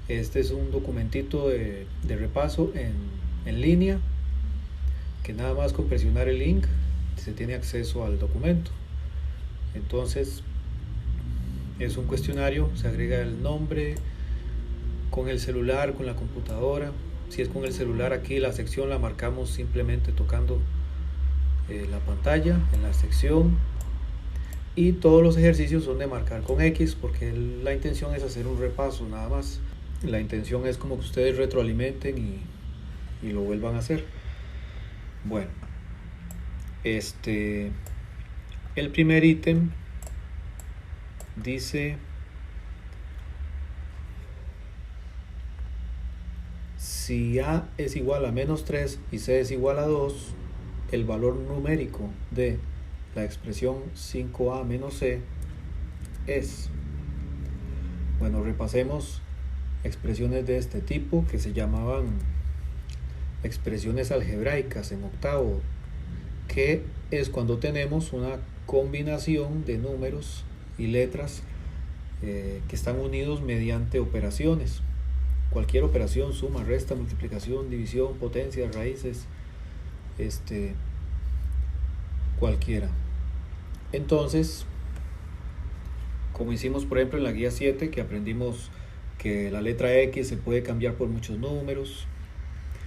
Este es un documentito de repaso en línea, que nada más con presionar el link se tiene acceso al documento. Entonces es un cuestionario, se agrega el nombre con el celular, con la computadora. Si es con el celular, aquí la sección la marcamos simplemente tocando la pantalla en la sección, y todos los ejercicios son de marcar con X porque la intención es hacer un repaso nada más. La intención es como que ustedes retroalimenten y lo vuelvan a hacer. Bueno, el primer ítem dice: si A es igual a menos 3 y C es igual a 2, el valor numérico de la expresión 5A menos C es... Bueno, repasemos expresiones de este tipo que se llamaban expresiones algebraicas en octavo, que es cuando tenemos una combinación de números y letras que están unidos mediante operaciones. Cualquier operación: suma, resta, multiplicación, división, potencia, raíces, cualquiera. Entonces, como hicimos por ejemplo en la guía 7, que aprendimos que la letra X se puede cambiar por muchos números,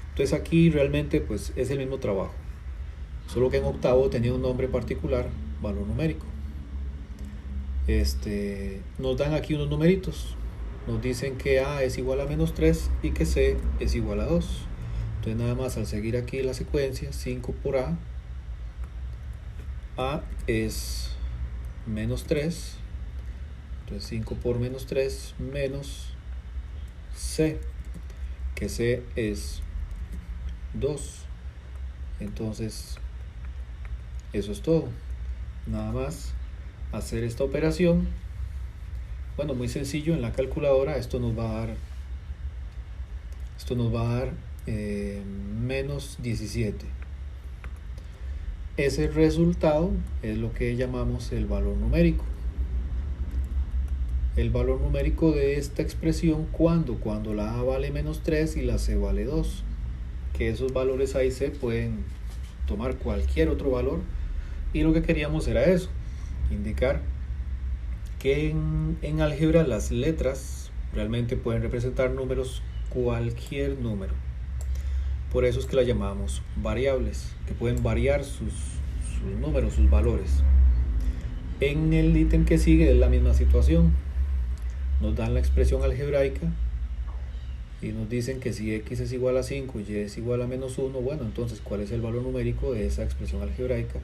entonces aquí realmente pues es el mismo trabajo, solo que en octavo tenía un nombre particular, valor numérico. Nos dan aquí unos numeritos, nos dicen que A es igual a menos 3 y que C es igual a 2. Entonces nada más al seguir aquí la secuencia, 5 por A es menos 3, entonces 5 por menos 3 menos C, que C es 2. Entonces eso es todo, nada más hacer esta operación. Bueno, muy sencillo, en la calculadora esto nos va a dar menos 17. Ese resultado es lo que llamamos el valor numérico. El valor numérico de esta expresión cuando la A vale menos 3 y la C vale 2, que esos valores A y C pueden tomar cualquier otro valor, y lo que queríamos era eso, indicar que en álgebra las letras realmente pueden representar números, cualquier número. Por eso es que las llamamos variables, que pueden variar sus números, sus valores. En el ítem que sigue es la misma situación. Nos dan la expresión algebraica y nos dicen que si X es igual a 5 y Y es igual a menos 1, bueno, entonces ¿cuál es el valor numérico de esa expresión algebraica?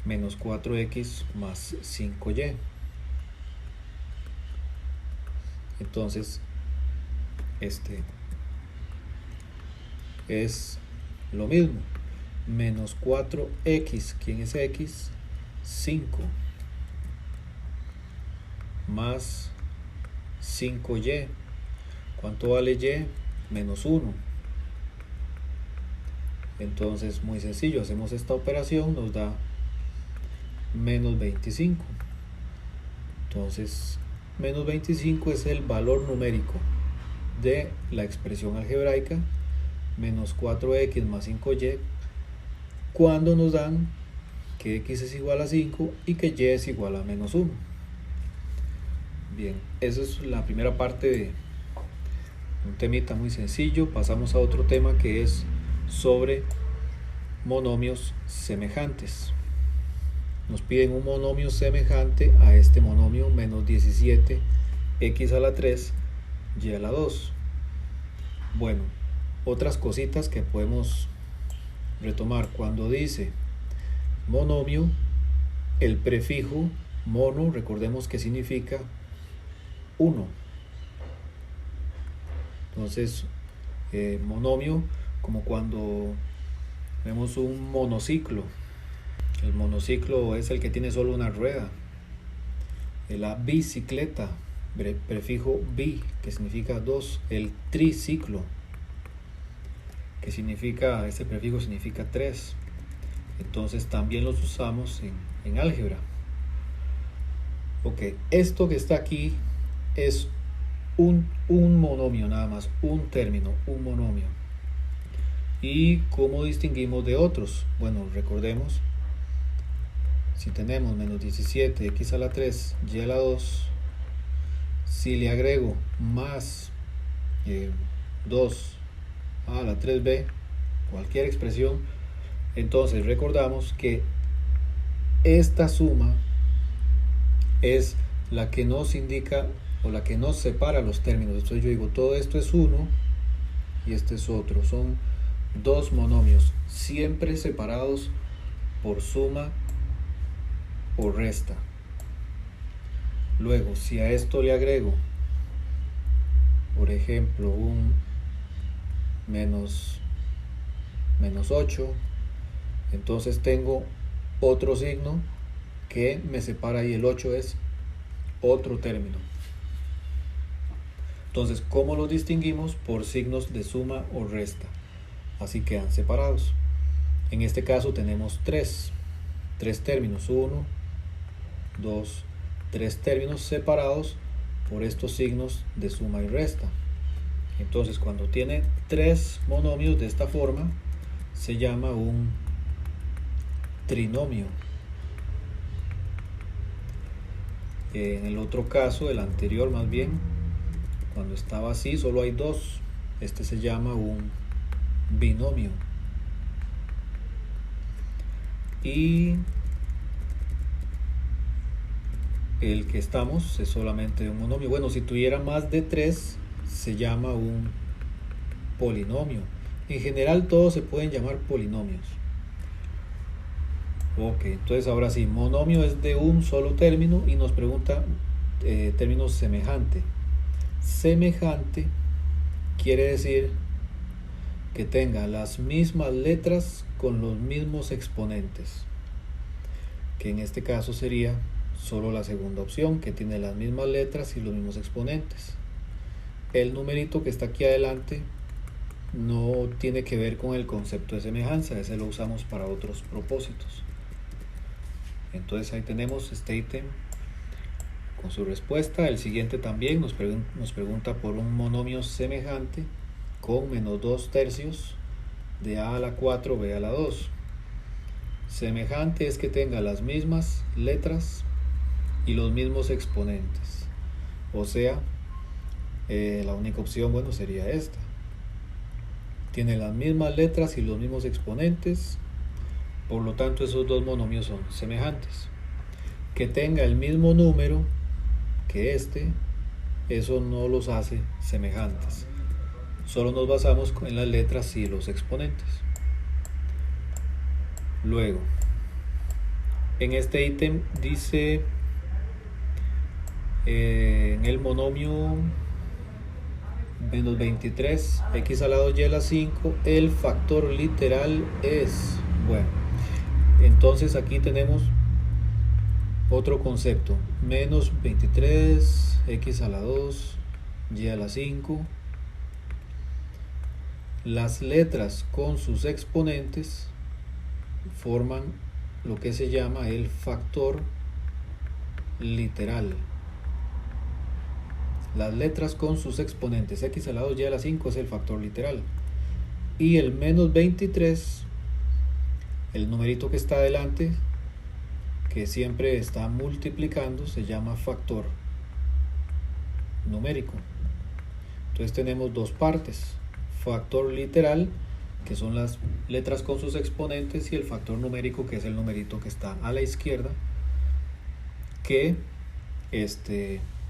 Menos 4X más 5Y. Entonces es lo mismo, menos 4X, ¿quién es X? 5, más 5Y, ¿cuánto vale Y? Menos 1. Entonces muy sencillo, hacemos esta operación, nos da menos 25. Entonces menos 25 es el valor numérico de la expresión algebraica menos 4X más 5Y, cuando nos dan que X es igual a 5 y que Y es igual a menos 1. Bien, esa es la primera parte de un temita muy sencillo. Pasamos a otro tema que es sobre monomios semejantes. Nos piden un monomio semejante a este monomio, menos 17 x a la 3 y a la 2. Bueno, otras cositas que podemos retomar: cuando dice monomio, el prefijo mono, recordemos que significa 1. Entonces monomio, como cuando vemos un monociclo. El monociclo es el que tiene solo una rueda. La bicicleta, prefijo bi, que significa 2. El triciclo, que significa, este prefijo significa 3. Entonces también los usamos en álgebra. Ok, esto que está aquí es un monomio nada más, un término, un monomio. ¿Y cómo distinguimos de otros? Bueno, recordemos, si tenemos menos 17 x a la 3 y a la 2, si le agrego más 2 a la 3b, cualquier expresión, entonces recordamos que esta suma es la que nos indica o la que nos separa los términos. Entonces yo digo, todo esto es uno y este es otro. Son dos monomios, siempre separados por suma o resta. Luego, si a esto le agrego, por ejemplo, un menos 8, entonces tengo otro signo que me separa y el 8 es otro término. Entonces, ¿cómo los distinguimos? Por signos de suma o resta. Así quedan separados. En este caso tenemos tres términos, 1, 2, 3 términos separados por estos signos de suma y resta. Entonces, cuando tiene 3 monomios de esta forma, se llama un trinomio. En el otro caso, el anterior más bien, cuando estaba así, solo hay 2. Este se llama un binomio. Y el que estamos es solamente un monomio. Bueno, si tuviera más de 3, se llama un polinomio. En general todos se pueden llamar polinomios. Ok, entonces ahora sí, monomio es de un solo término y nos pregunta término semejante. Semejante quiere decir que tenga las mismas letras con los mismos exponentes, que en este caso sería solo la segunda opción, que tiene las mismas letras y los mismos exponentes. El numerito que está aquí adelante no tiene que ver con el concepto de semejanza, ese lo usamos para otros propósitos. Entonces ahí tenemos este ítem con su respuesta. El siguiente también nos pregunta por un monomio semejante con menos 2 tercios de a la 4 b a la 2. Semejante es que tenga las mismas letras y los mismos exponentes, o sea, la única opción, bueno, sería esta. Tiene las mismas letras y los mismos exponentes, por lo tanto esos dos monomios son semejantes. Que tenga el mismo número que este, eso no los hace semejantes. Solo nos basamos en las letras y los exponentes. Luego, en este ítem dice en el monomio menos 23 x a la 2 y a la 5, el factor literal es, bueno, entonces aquí tenemos otro concepto, menos 23 x a la 2 y a la 5. Las letras con sus exponentes forman lo que se llama el factor literal. Las letras con sus exponentes, x a la 2 y a la 5 es el factor literal. Y el menos 23, el numerito que está adelante, que siempre está multiplicando, se llama factor numérico. Entonces tenemos dos partes, factor literal, que son las letras con sus exponentes, y el factor numérico, que es el numerito que está a la izquierda, que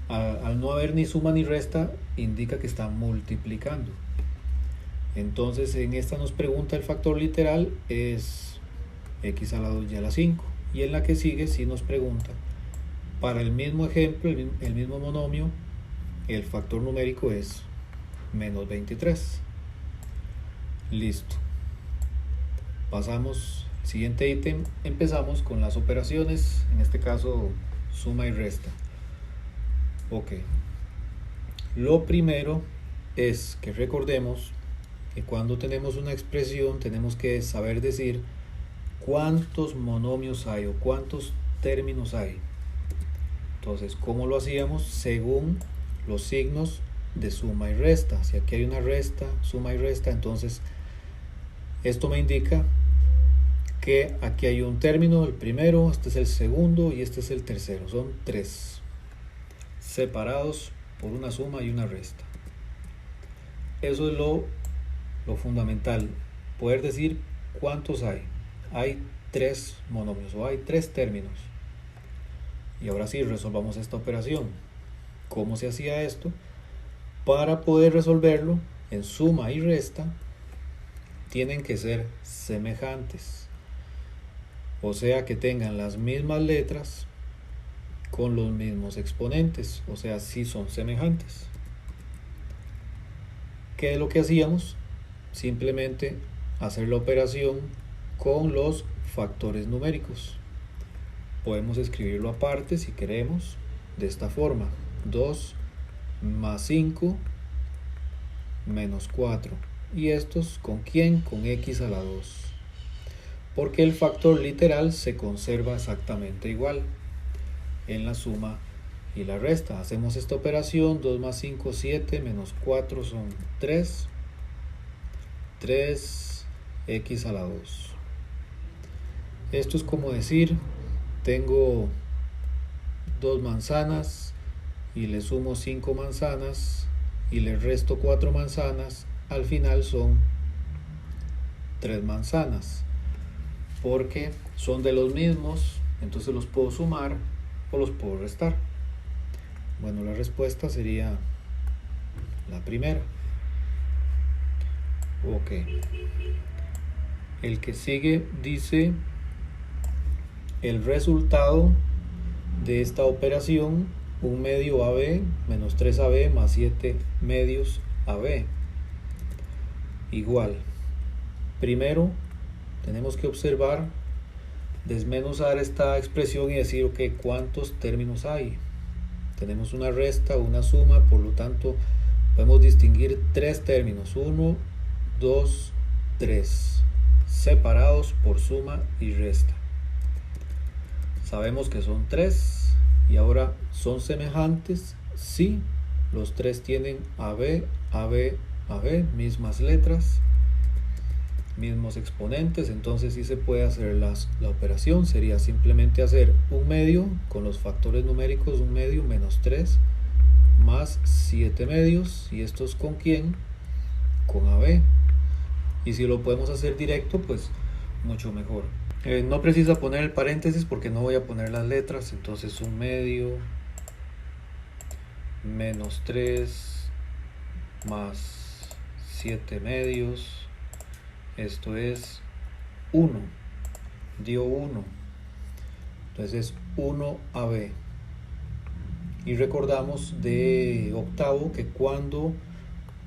al no haber ni suma ni resta, indica que está multiplicando. Entonces en esta nos pregunta el factor literal es x a la 2 y a la 5, y en la que sigue sí nos pregunta, para el mismo ejemplo, el mismo monomio, el factor numérico es menos 23. Listo. Pasamos al siguiente ítem. Empezamos con las operaciones, en este caso suma y resta. Ok. Lo primero es que recordemos que cuando tenemos una expresión tenemos que saber decir cuántos monomios hay o cuántos términos hay. Entonces, ¿cómo lo hacíamos? Según los signos de suma y resta. Si aquí hay una resta, suma y resta, entonces esto me indica que aquí hay un término, el primero, este es el segundo y este es el tercero. Son tres separados por una suma y una resta. Eso es lo fundamental, poder decir cuántos hay. Hay tres monomios o hay tres términos. Y ahora sí, resolvamos esta operación. ¿Cómo se hacía esto? Para poder resolverlo en suma y resta, tienen que ser semejantes. O sea, que tengan las mismas letras con los mismos exponentes. O sea, sí son semejantes. ¿Qué es lo que hacíamos? Simplemente hacer la operación con los factores numéricos. Podemos escribirlo aparte si queremos, de esta forma: 2 más 5 menos 4. ¿Y estos con quién? Con x a la 2. Porque el factor literal se conserva exactamente igual en la suma y la resta. Hacemos esta operación: 2 más 5, 7, menos 4 son 3. 3x a la 2. Esto es como decir, tengo 2 manzanas y le sumo 5 manzanas y le resto 4 manzanas. Al final son 3 manzanas, porque son de los mismos, entonces los puedo sumar o los puedo restar. Bueno, la respuesta sería la primera. Ok. El que sigue dice: el resultado de esta operación, 1 medio AB menos 3AB más 7 medios AB, igual. Primero tenemos que observar, desmenuzar esta expresión y decir, ok, ¿cuántos términos hay? Tenemos una resta, una suma, por lo tanto podemos distinguir tres términos: 1, 2, 3, separados por suma y resta. Sabemos que son 3 y ahora son semejantes. Sí, los tres tienen AB, AB, AB, mismas letras, mismos exponentes, entonces sí se puede hacer la operación. Sería simplemente hacer 1 medio con los factores numéricos: 1 medio menos 3 más 7 medios. ¿Y estos con quién? Con AB. Y si lo podemos hacer directo, pues mucho mejor. No precisa poner el paréntesis porque no voy a poner las letras. Entonces 1 medio menos 3 más 7 medios, esto es 1, dio 1, entonces es 1AB. Y recordamos de octavo que cuando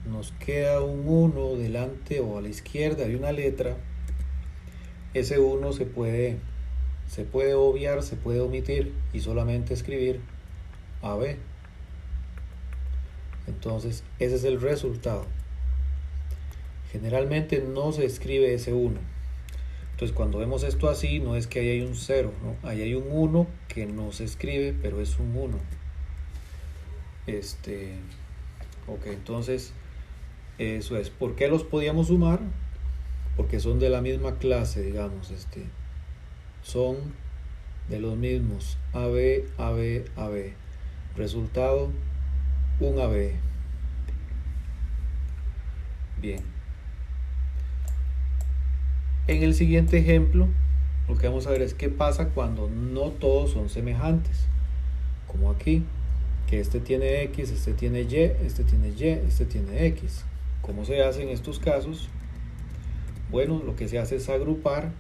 nos queda un 1 delante o a la izquierda de una letra, ese 1 se puede obviar, se puede omitir y solamente escribir AB. Entonces ese es el resultado. Generalmente no se escribe ese 1. Entonces cuando vemos esto así, no es que ahí hay un 0, ¿no? Ahí hay un 1 que no se escribe, pero es un 1. Ok, entonces eso es. ¿Por qué los podíamos sumar? Porque son de la misma clase, digamos. Son de los mismos. AB, AB, AB. Resultado, un AB. Bien. En el siguiente ejemplo, lo que vamos a ver es qué pasa cuando no todos son semejantes. Como aquí, que este tiene X, este tiene Y, este tiene Y, este tiene X. ¿Cómo se hace en estos casos? Bueno, lo que se hace es agrupar,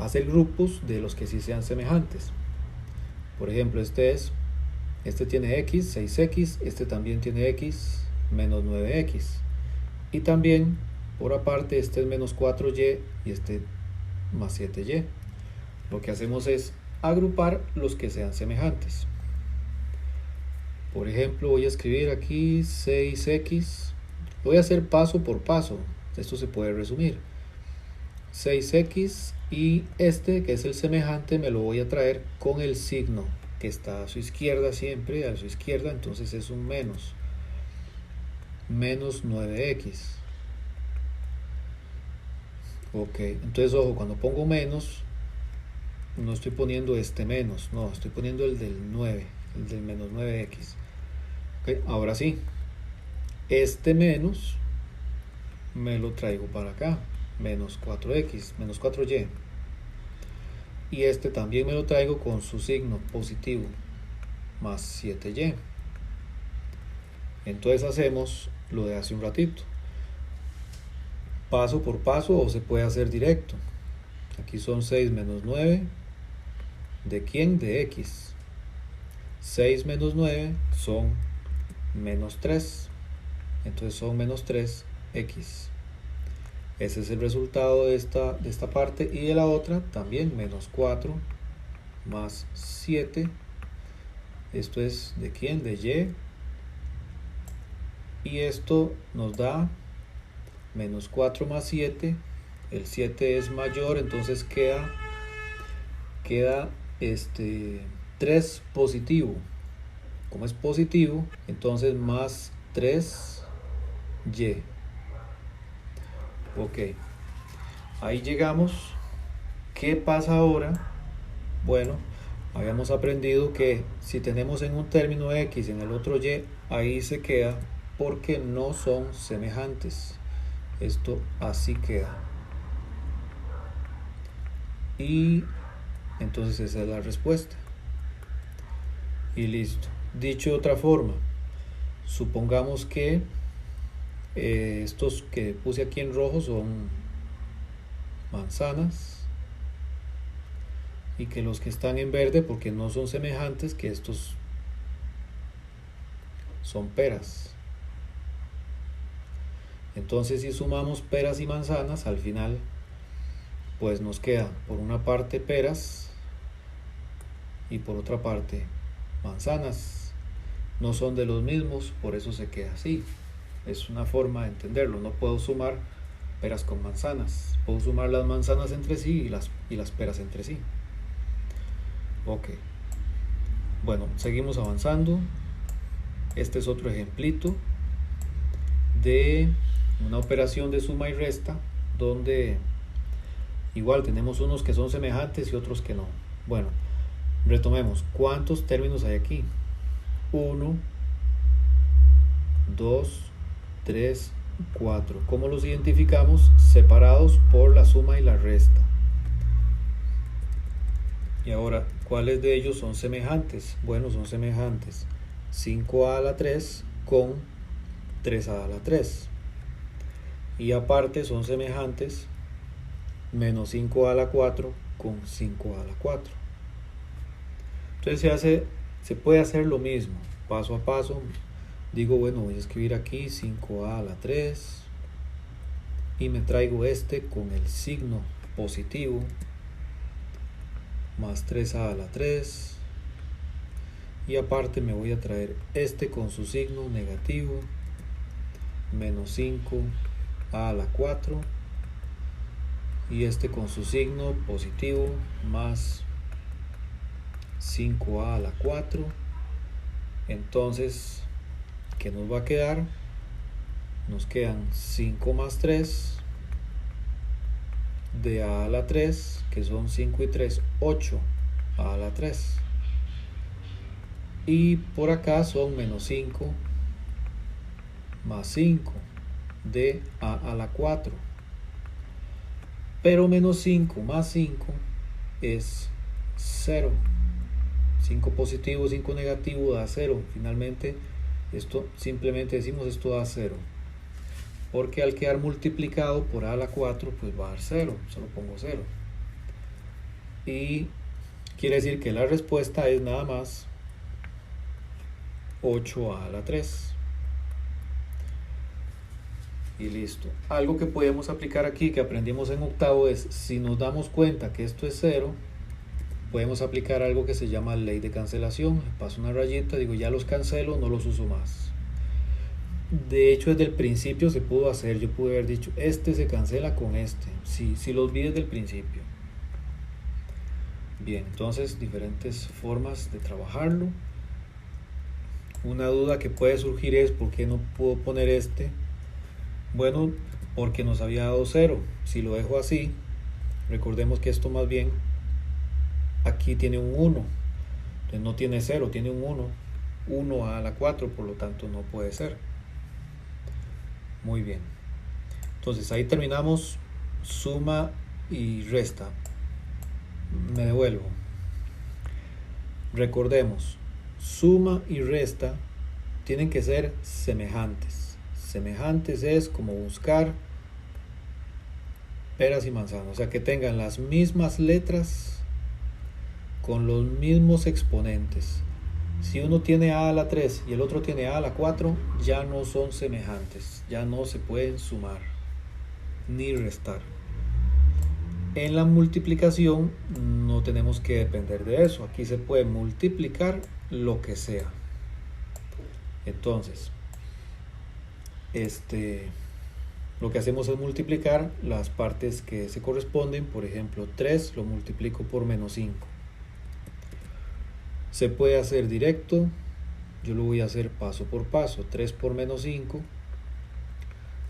hacer grupos de los que sí sean semejantes. Por ejemplo, este tiene X, 6X, este también tiene X, menos 9X. Y también, por aparte, este es menos 4Y y este más 7Y. Lo que hacemos es agrupar los que sean semejantes. Por ejemplo, voy a escribir aquí 6X. Lo voy a hacer paso por paso. Esto se puede resumir. 6X y este, que es el semejante, me lo voy a traer con el signo que está a su izquierda siempre, a su izquierda, entonces es un menos. menos 9x. Ok, entonces ojo, cuando pongo menos, no estoy poniendo este menos, no, estoy poniendo el del 9, el del menos 9x. Okay, ahora sí, este menos me lo traigo para acá, menos 4x, menos 4y. Y este también me lo traigo con su signo positivo, más 7y. Entonces hacemos lo de hace un ratito, paso por paso, o se puede hacer directo. Aquí son 6 menos 9, ¿de quién? De x. 6 menos 9 son menos 3, entonces son menos 3x. Ese es el resultado de esta parte, y de la otra también menos 4 más 7. Esto es ¿de quién? De y. Y esto nos da menos 4 más 7. El 7 es mayor, entonces queda 3 positivo. Como es positivo, entonces más 3y. Ok, ahí llegamos. ¿Qué pasa ahora? Bueno, habíamos aprendido que si tenemos en un término x y en el otro y, ahí se queda porque no son semejantes. Esto así queda. Y entonces esa es la respuesta. Y listo. Dicho de otra forma, supongamos que estos que puse aquí en rojo son manzanas, y que los que están en verde, porque no son semejantes, que estos son peras. Entonces si sumamos peras y manzanas, al final pues nos queda por una parte peras y por otra parte manzanas. No son de los mismos, por eso se queda así. Es una forma de entenderlo. No puedo sumar peras con manzanas, puedo sumar las manzanas entre sí y las peras entre sí. Ok, bueno, seguimos avanzando. Este es otro ejemplito de una operación de suma y resta, donde igual tenemos unos que son semejantes y otros que no. Bueno, retomemos. ¿Cuántos términos hay aquí? 1, 2, 3, 4. ¿Cómo los identificamos? Separados por la suma y la resta. Y ahora, ¿cuáles de ellos son semejantes? Bueno, son semejantes 5a a la 3 con 3a a la 3. Y aparte son semejantes menos 5a a la 4 con 5a a la 4. Entonces se puede hacer lo mismo, paso a paso. Digo, bueno, voy a escribir aquí 5a a la 3 y me traigo este con el signo positivo, más 3a a la 3, y aparte me voy a traer este con su signo negativo, menos 5a a la 4, y este con su signo positivo, más 5a a la 4. Entonces, ¿qué nos va a quedar? Nos quedan 5 más 3 de a la 3, que son 5 y 3, 8 a la 3. Y por acá son menos 5 más 5 de a la 4. Pero menos 5 más 5 es 0. 5 positivo, 5 negativo da 0. Finalmente, esto simplemente decimos esto da 0. Porque al quedar multiplicado por a la 4, pues va a dar 0. Solo pongo 0. Y quiere decir que la respuesta es nada más 8a a la 3. Y listo. Algo que podemos aplicar aquí, que aprendimos en octavo, es si nos damos cuenta que esto es 0, podemos aplicar algo que se llama ley de cancelación. Paso una rayita, digo ya los cancelo, no los uso más. De hecho, desde el principio se pudo hacer. Yo pude haber dicho, este se cancela con este. Si los vi desde el principio. Bien, entonces diferentes formas de trabajarlo. Una duda que puede surgir es ¿por qué no puedo poner este? Bueno, porque nos había dado 0. Si lo dejo así, recordemos que esto más bien aquí tiene un 1. Entonces no tiene 0, tiene un 1. 1 a la 4, por lo tanto no puede ser. Muy bien. Entonces ahí terminamos suma y resta. Me devuelvo. Recordemos, suma y resta tienen que ser semejantes. Semejantes es como buscar peras y manzanas, o sea que tengan las mismas letras con los mismos exponentes. Si uno tiene a la 3 y el otro tiene a la 4, ya no son semejantes, ya no se pueden sumar ni restar. En la multiplicación no tenemos que depender de eso. Aquí se puede multiplicar lo que sea. Entonces, lo que hacemos es multiplicar las partes que se corresponden. Por ejemplo, 3 lo multiplico por menos 5. Se puede hacer directo. Yo lo voy a hacer paso por paso. 3 por menos 5.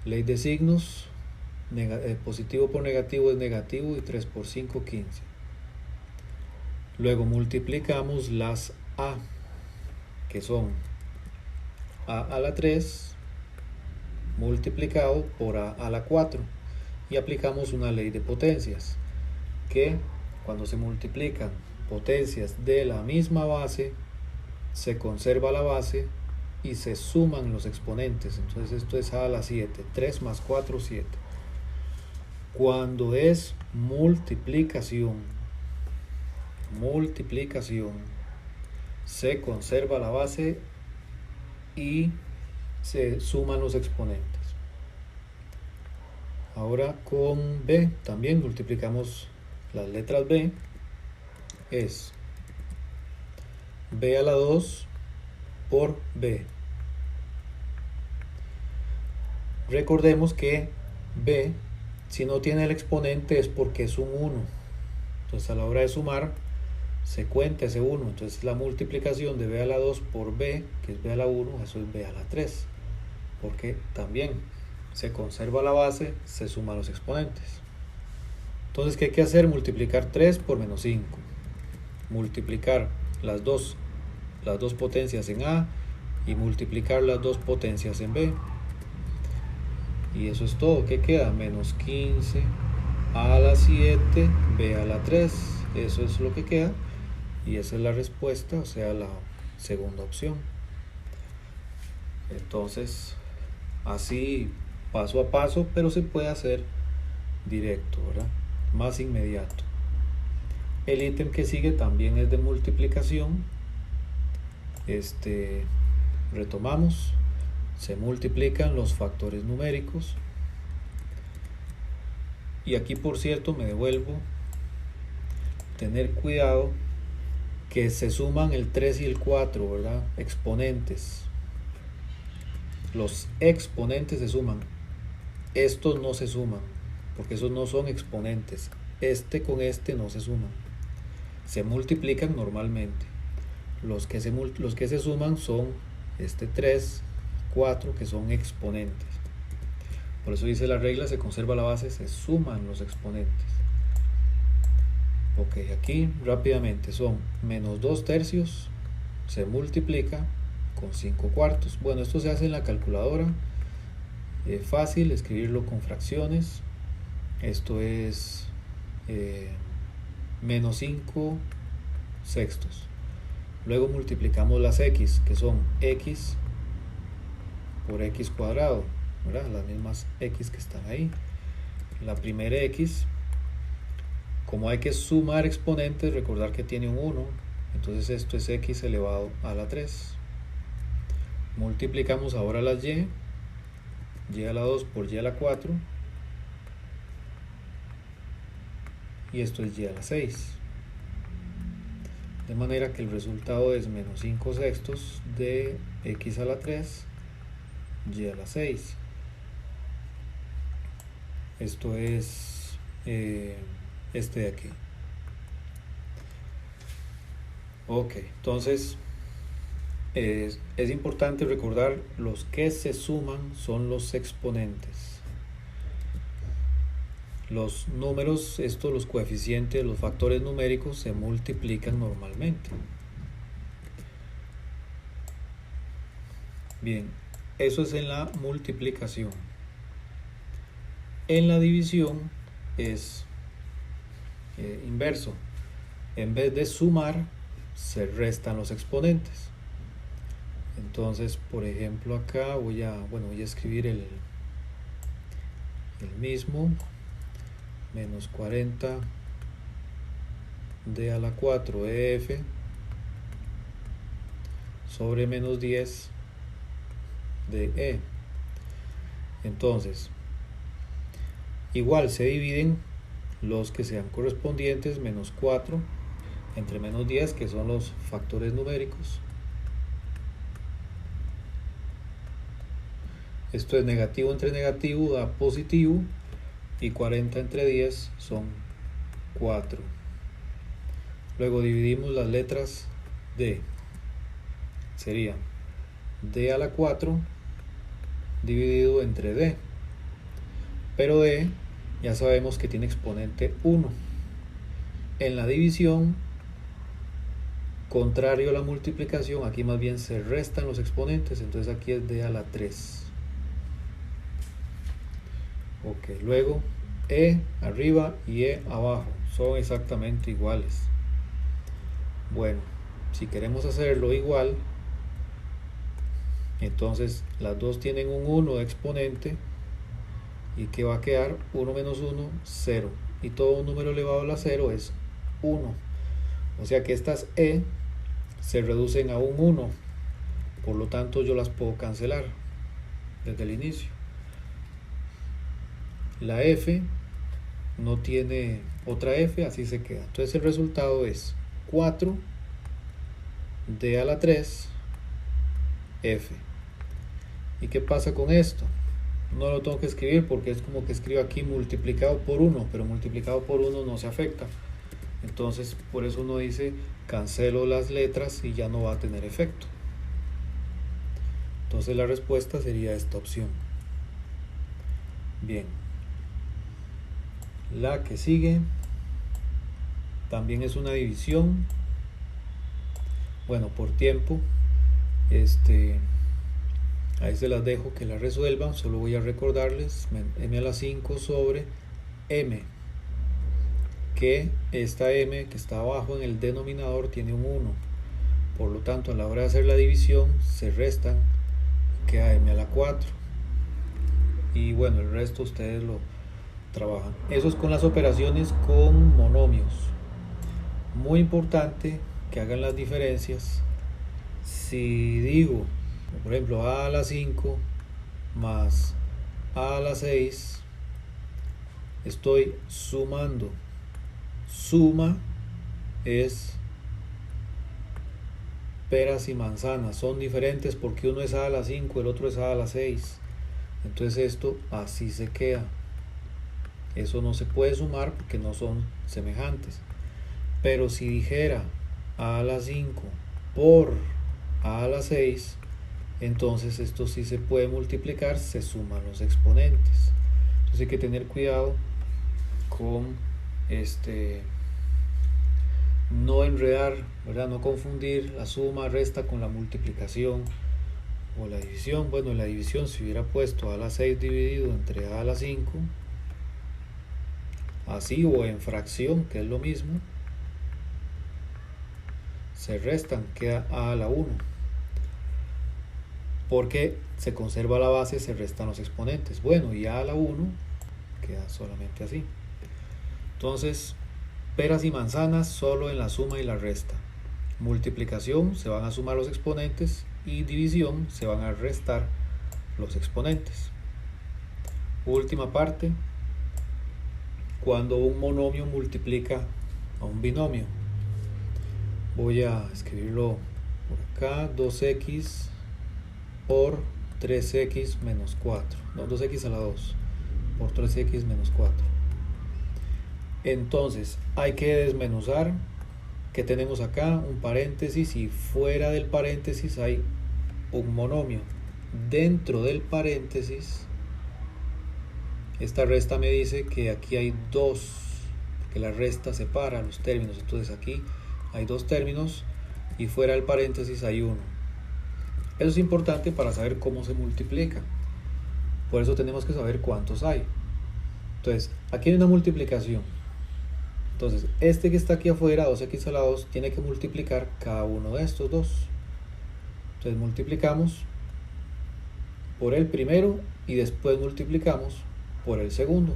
Ley de signos. Positivo por negativo es negativo y 3 por 5, 15. Luego multiplicamos las a, que son a la 3 multiplicado por a la 4, y aplicamos una ley de potencias, que cuando se multiplican potencias de la misma base, se conserva la base y se suman los exponentes. Entonces esto es a la 7, 3 más 4, 7. Cuando es multiplicación, se conserva la base y se suman los exponentes. Ahora con b también multiplicamos las letras b. Es b a la 2 por b. Recordemos que b, si no tiene el exponente, es porque es un 1. Entonces a la hora de sumar se cuenta ese 1. Entonces la multiplicación de b a la 2 por b, que es b a la 1, eso es b a la 3. Porque también se conserva la base, se suman los exponentes. Entonces, ¿qué hay que hacer? Multiplicar 3 por menos 5. Multiplicar las dos potencias en a y multiplicar las dos potencias en b. Y eso es todo. ¿Qué queda? Menos 15 a la 7, b a la 3. Eso es lo que queda. Y esa es la respuesta, o sea, la segunda opción. Entonces, así paso a paso, pero se puede hacer directo, ¿verdad? Más inmediato. El ítem que sigue también es de multiplicación. Retomamos. Se multiplican los factores numéricos. Y aquí, por cierto, me devuelvo. Tener cuidado que se suman el 3 y el 4, ¿verdad? Exponentes. Los exponentes se suman. Estos no se suman, porque esos no son exponentes. Este con este no se suman. Se multiplican normalmente. Los que se suman son 3, 4, que son exponentes. Por eso dice la regla, se conserva la base, se suman los exponentes. Ok, aquí rápidamente son menos 2 tercios, se multiplica con 5 cuartos. Bueno, esto se hace en la calculadora. Es fácil escribirlo con fracciones. Esto es menos 5 sextos. Luego multiplicamos las x, que son x por x cuadrado, ¿verdad? Las mismas x que están ahí. La primera x, como hay que sumar exponentes, recordar que tiene un 1, entonces esto es x elevado a la 3. Multiplicamos ahora las y a la 2 por y a la 4, y esto es y a la 6. De manera que el resultado es menos 5 sextos de x a la 3, y a la 6. Esto es este de aquí. Ok, entonces Es importante recordar, los que se suman son los exponentes. Los números, los coeficientes, los factores numéricos se multiplican normalmente. Bien, eso es en la multiplicación. En la división es inverso. En vez de sumar, se restan los exponentes. Entonces, por ejemplo, acá voy a escribir el mismo, menos 40 d a la 4 ef sobre menos 10 de e. Entonces, igual se dividen los que sean correspondientes, menos 4 entre menos 10, que son los factores numéricos. Esto es negativo entre negativo, da positivo, y 40 entre 10 son 4. Luego dividimos las letras d. Sería d a la 4 dividido entre d. Pero d ya sabemos que tiene exponente 1. En la división, contrario a la multiplicación, aquí más bien se restan los exponentes, entonces aquí es d a la 3. Ok, luego e arriba y e abajo son exactamente iguales. Bueno, si queremos hacerlo igual, entonces las dos tienen un 1 de exponente, y ¿qué va a quedar? 1 menos 1, 0, y todo un número elevado a la 0 es 1, o sea que estas e se reducen a un 1, por lo tanto yo las puedo cancelar desde el inicio. La f no tiene otra f, así se queda. Entonces el resultado es 4 d a la 3 f. ¿Y qué pasa con esto? No lo tengo que escribir porque es como que escribo aquí multiplicado por 1, pero multiplicado por 1 no se afecta. Entonces por eso uno dice cancelo las letras y ya no va a tener efecto. Entonces la respuesta sería esta opción. Bien. La que sigue también es una división. Bueno, por tiempo, ahí se las dejo que la resuelvan. Solo voy a recordarles m a la 5 sobre m, que esta m que está abajo en el denominador tiene un 1. Por lo tanto, a la hora de hacer la división se restan, queda m a la 4. Y bueno, el resto ustedes lo trabajan. Eso es con las operaciones con monomios. Muy importante que hagan las diferencias. Si digo, por ejemplo, a la 5 más a la 6, estoy sumando. Suma es peras y manzanas, son diferentes porque uno es a la 5, el otro es a la 6. Entonces esto así se queda. Eso no se puede sumar porque no son semejantes. Pero si dijera a la 5 por a la 6, entonces esto sí se puede multiplicar, se suman los exponentes. Entonces hay que tener cuidado con no enredar, ¿verdad? No confundir la suma, resta con la multiplicación o la división. Bueno, en la división, si hubiera puesto a la 6 dividido entre a la 5, así, o en fracción, que es lo mismo, se restan, queda a la 1, porque se conserva la base, se restan los exponentes. Bueno, y a la 1 queda solamente así. Entonces, peras y manzanas solo en la suma y la resta. Multiplicación, se van a sumar los exponentes, y división, se van a restar los exponentes. Última parte, cuando un monomio multiplica a un binomio. Voy a escribirlo por acá: 2x por 3x menos 4. No, 2x a la 2 por 3x menos 4. Entonces hay que desmenuzar ¿Qué tenemos acá? Un paréntesis, y fuera del paréntesis hay un monomio. Dentro del paréntesis, esta resta me dice que aquí hay dos, que la resta separa los términos. Entonces aquí hay dos términos y fuera del paréntesis hay uno. Eso es importante para saber cómo se multiplica. Por eso tenemos que saber cuántos hay. Entonces, aquí hay una multiplicación. Entonces, este que está aquí afuera, 2x a la 2, tiene que multiplicar cada uno de estos dos. Entonces, multiplicamos por el primero y después multiplicamos por el segundo.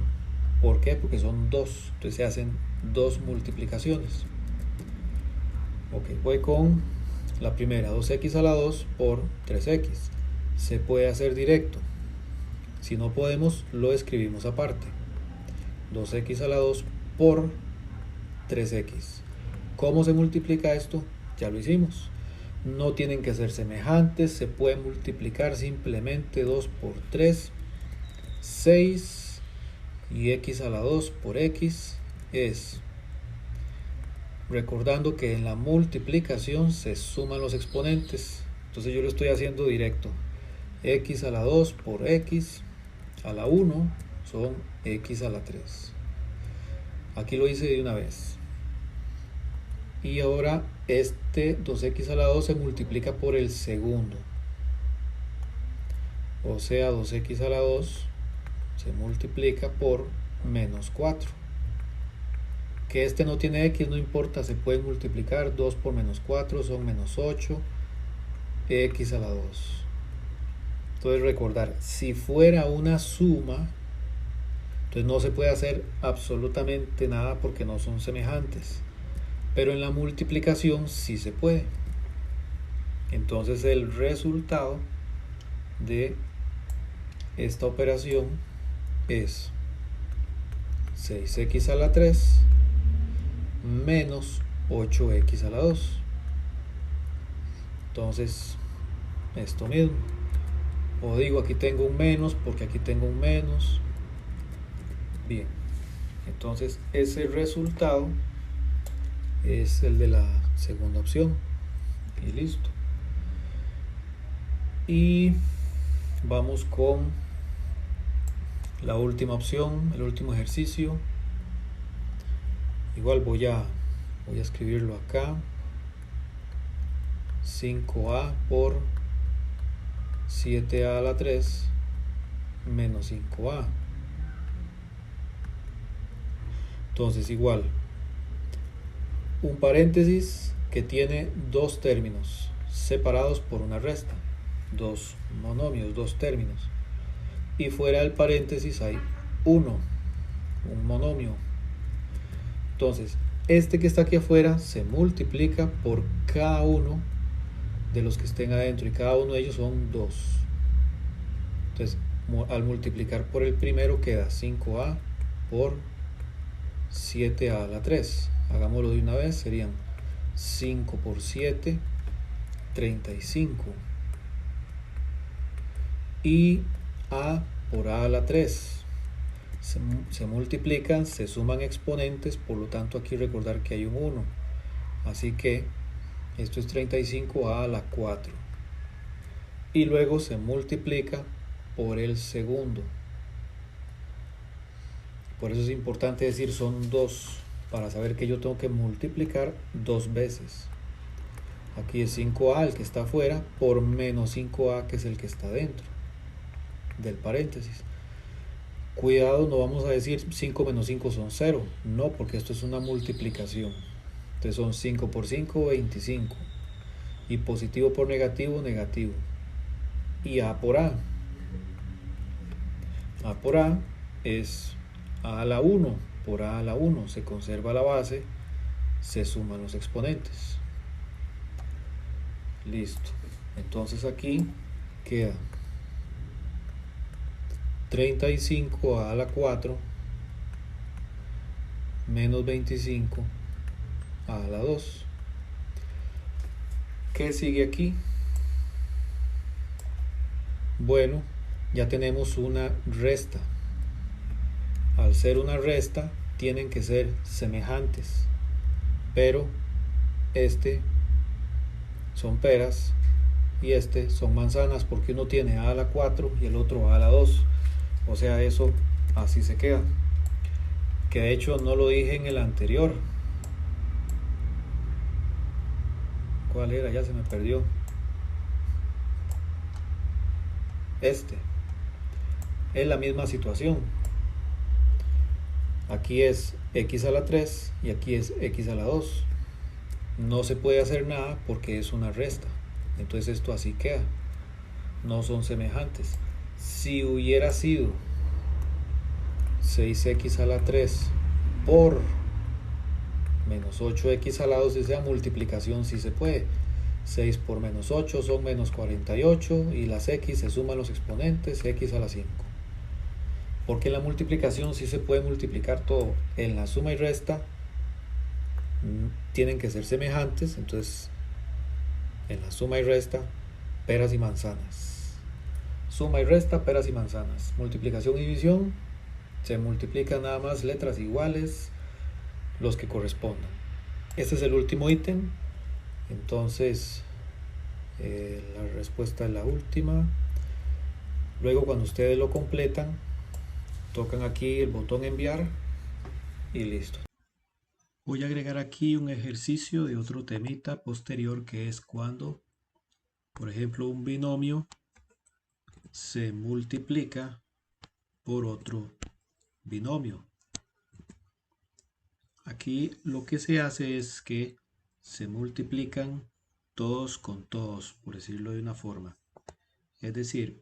¿Por qué? Porque son dos. Entonces, se hacen dos multiplicaciones. Ok, voy con la primera, 2x a la 2 por 3x. Se puede hacer directo. Si no podemos, lo escribimos aparte. 2x a la 2 por 3x. ¿Cómo se multiplica esto? Ya lo hicimos. No tienen que ser semejantes, se puede multiplicar simplemente 2 por 3, 6, y x a la 2 por x es, recordando que en la multiplicación se suman los exponentes, entonces yo lo estoy haciendo directo. X a la 2 por x a la 1 son x a la 3. Aquí lo hice de una vez. Y ahora este 2x a la 2 se multiplica por el segundo. O sea, 2x a la 2 se multiplica por menos 4. Que este no tiene x, no importa, se puede multiplicar. 2 por menos 4 son menos 8. X a la 2. Entonces recordar, si fuera una suma, entonces no se puede hacer absolutamente nada porque no son semejantes. Pero en la multiplicación sí se puede. Entonces el resultado de esta operación es 6x a la 3 menos 8x a la 2. Entonces esto mismo. O digo, aquí tengo un menos porque aquí tengo un menos. Bien. Entonces ese resultado es el de la segunda opción. Y listo. Y vamos con la última opción, el último ejercicio. Igual voy a escribirlo acá. 5a por 7a a la 3 menos 5a. Entonces igual, un paréntesis que tiene dos términos separados por una resta, dos monomios, dos términos, y fuera del paréntesis hay uno, un monomio. Entonces este que está aquí afuera se multiplica por cada uno de los que estén adentro, y cada uno de ellos son 2. Entonces al multiplicar por el primero queda 5a por 7a a la 3. Hagámoslo de una vez, serían 5 por 7, 35. Y a por a la 3. Se multiplican, se suman exponentes, por lo tanto aquí recordar que hay un 1. Así que esto es 35a a la 4. Y luego se multiplica por el segundo. Por eso es importante decir son 2, para saber que yo tengo que multiplicar 2 veces. Aquí es 5a, el que está afuera, por menos 5a, que es el que está dentro del paréntesis. Cuidado, no vamos a decir 5 menos 5 son 0. No, porque esto es una multiplicación. Entonces son 5 por 5, 25. Y positivo por negativo, negativo. Y a por a. A por a es a la 1 por a la 1. Se conserva la base, se suman los exponentes. Listo. Entonces aquí queda 35 a la 4 menos 25 a la 2. ¿Qué sigue aquí? Bueno, ya tenemos una resta. Al ser una resta, tienen que ser semejantes, pero este son peras y este son manzanas, porque uno tiene a la 4 y el otro a la 2. O sea, eso así se queda. Que de hecho no lo dije en el anterior. ¿Cuál era? Ya se me perdió. Este. Es la misma situación. Aquí es x a la 3 y aquí es x a la 2. No se puede hacer nada porque es una resta. Entonces esto así queda. No son semejantes. Si hubiera sido 6x a la 3 por menos 8x a la 2, esa multiplicación sí se puede. 6 por menos 8 son menos 48 y las x se suman los exponentes, x a la 5. Porque en la multiplicación sí se puede multiplicar todo. En la suma y resta tienen que ser semejantes, entonces en la suma y resta, peras y manzanas. Suma y resta, peras y manzanas. Multiplicación y división, se multiplican nada más letras iguales, los que correspondan. Este es el último ítem, entonces la respuesta es la última. Luego cuando ustedes lo completan, tocan aquí el botón enviar y listo. Voy a agregar aquí un ejercicio de otro temita posterior, que es cuando, por ejemplo, un binomio se multiplica por otro binomio. Aquí lo que se hace es que se multiplican todos con todos, por decirlo de una forma. Es decir,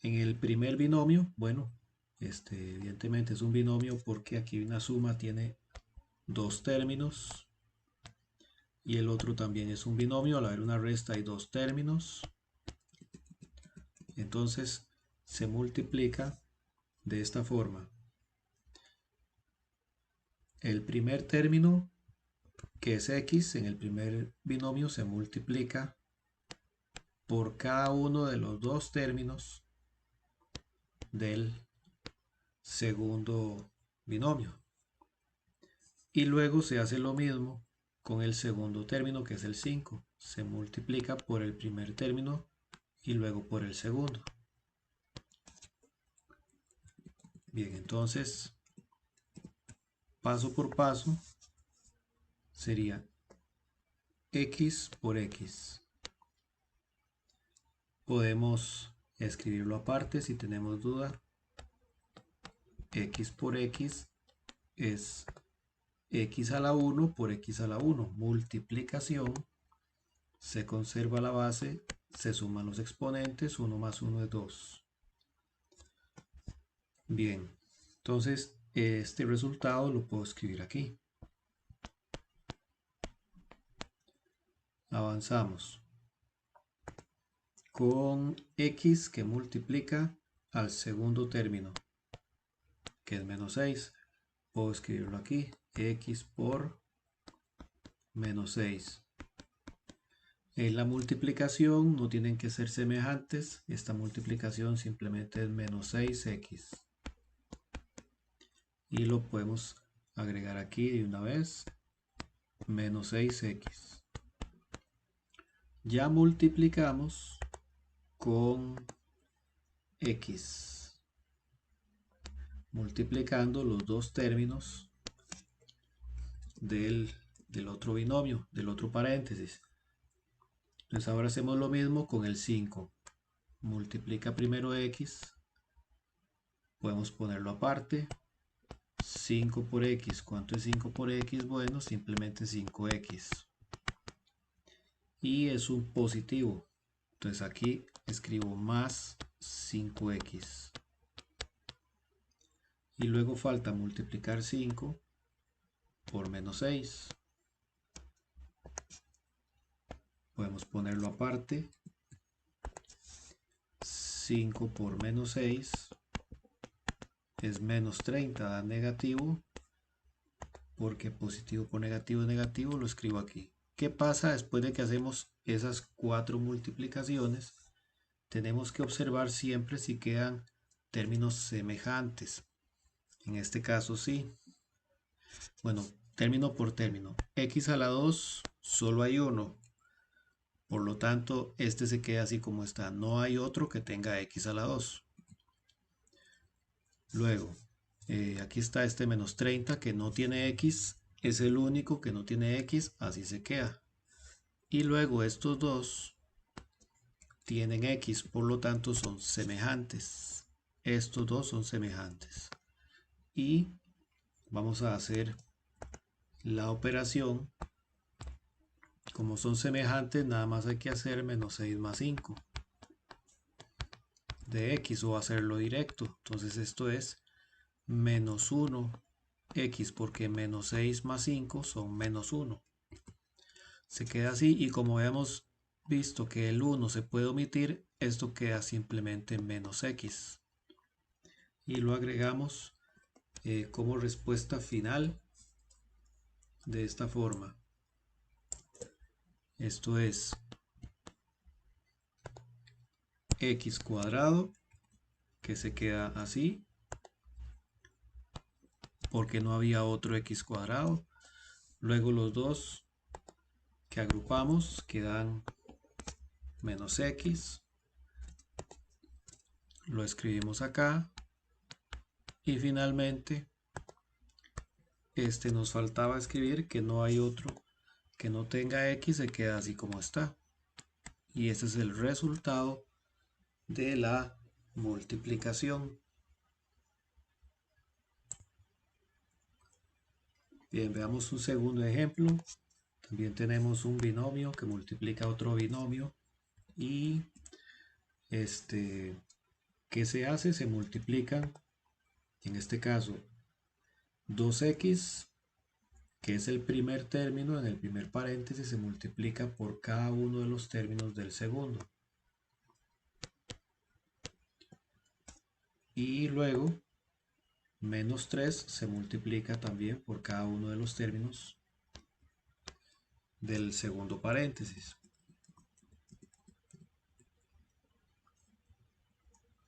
en el primer binomio, bueno, evidentemente es un binomio porque aquí una suma tiene dos términos y el otro también es un binomio. Al haber una resta hay dos términos, entonces se multiplica de esta forma. El primer término, que es x, en el primer binomio se multiplica por cada uno de los dos términos del segundo binomio. Y luego se hace lo mismo con el segundo término, que es el 5. Se multiplica por el primer término y luego por el segundo. Bien, entonces, paso por paso, sería x por x. Podemos escribirlo aparte si tenemos duda. X por x es x a la 1 por x a la 1. Multiplicación. Se conserva la base, se suman los exponentes, 1 más 1 es 2. Bien, entonces este resultado lo puedo escribir aquí. Avanzamos con x que multiplica al segundo término, que es menos 6. Puedo escribirlo aquí, x por menos 6. En la multiplicación no tienen que ser semejantes. Esta multiplicación simplemente es menos 6x. Y lo podemos agregar aquí de una vez. Menos 6x. Ya multiplicamos con x. Multiplicando los dos términos del otro binomio, del otro paréntesis. Entonces ahora hacemos lo mismo con el 5. Multiplica primero x. Podemos ponerlo aparte. 5 por x. ¿Cuánto es 5 por x? Bueno, simplemente 5x. Y es un positivo. Entonces aquí escribo más 5x. Y luego falta multiplicar 5 por menos 6. Podemos ponerlo aparte. 5 por menos 6 es menos 30, da negativo, porque positivo por negativo es negativo, lo escribo aquí. ¿Qué pasa después de que hacemos esas 4 multiplicaciones? Tenemos que observar siempre si quedan términos semejantes. En este caso sí. Bueno, término por término. X a la 2 solo hay uno. Por lo tanto, este se queda así como está. No hay otro que tenga X a la 2. Luego, aquí está este menos 30 que no tiene X. Es el único que no tiene X. Así se queda. Y luego estos dos tienen X. Por lo tanto, son semejantes. Estos dos son semejantes. Y vamos a hacer la operación. Como son semejantes, nada más hay que hacer menos 6 más 5 de X o hacerlo directo. Entonces esto es menos 1 X porque menos 6 más 5 son menos 1. Se queda así y como hemos visto que el 1 se puede omitir, esto queda simplemente menos X. Y lo agregamos como respuesta final de esta forma. Esto es X cuadrado, que se queda así, porque no había otro X cuadrado. Luego los dos que agrupamos quedan menos X. Lo escribimos acá. Y finalmente, este nos faltaba escribir que no hay otro que no tenga X, se queda así como está. Y ese es el resultado de la multiplicación. Bien, veamos un segundo ejemplo. También tenemos un binomio que multiplica otro binomio. Y ¿qué se hace? Se multiplican, en este caso, 2x, que es el primer término, en el primer paréntesis se multiplica por cada uno de los términos del segundo. Y luego, menos 3 se multiplica también por cada uno de los términos del segundo paréntesis.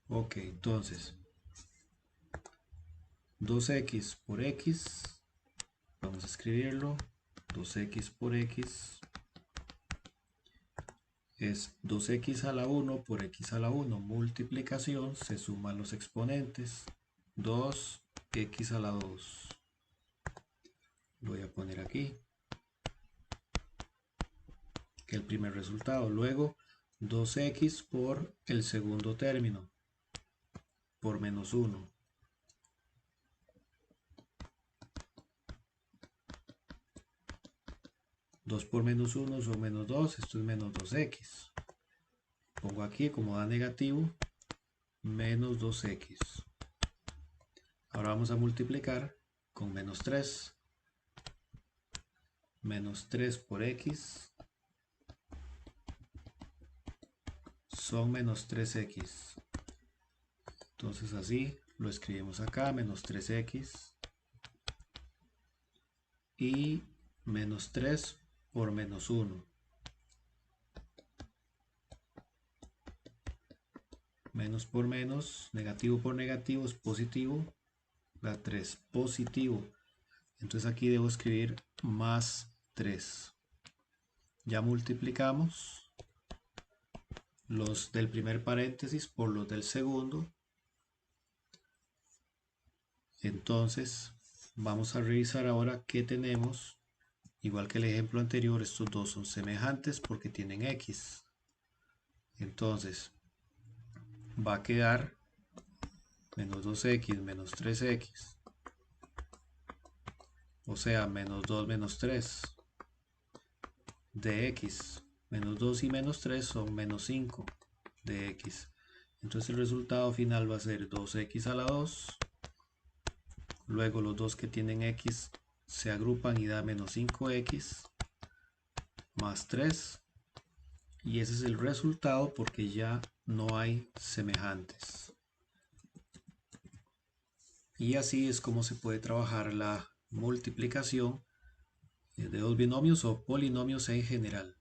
Ok, entonces 2x por x, vamos a escribirlo, 2x por x es 2x a la 1 por x a la 1, multiplicación, se suman los exponentes, 2x a la 2. Lo voy a poner aquí, que el primer resultado. Luego 2x por el segundo término, por menos 1. Dos por menos 1 son menos 2, esto es menos 2x. Pongo aquí como da negativo, menos 2x. Ahora vamos a multiplicar con menos 3. Menos 3 por x son menos 3x. Entonces así lo escribimos acá, menos 3x. Y menos 3 por menos 1. Menos por menos, negativo por negativo es positivo. La 3 positivo. Entonces aquí debo escribir más 3. Ya multiplicamos los del primer paréntesis por los del segundo. Entonces vamos a revisar ahora qué tenemos. Igual que el ejemplo anterior, estos dos son semejantes porque tienen x. Entonces va a quedar menos 2x menos 3x. O sea, menos 2 menos 3 de x. Menos 2 y menos 3 son menos 5 de x. Entonces el resultado final va a ser 2x a la 2. Luego los dos que tienen x se agrupan y da menos 5x más 3. Y ese es el resultado porque ya no hay semejantes. Y así es como se puede trabajar la multiplicación de dos binomios o polinomios en general.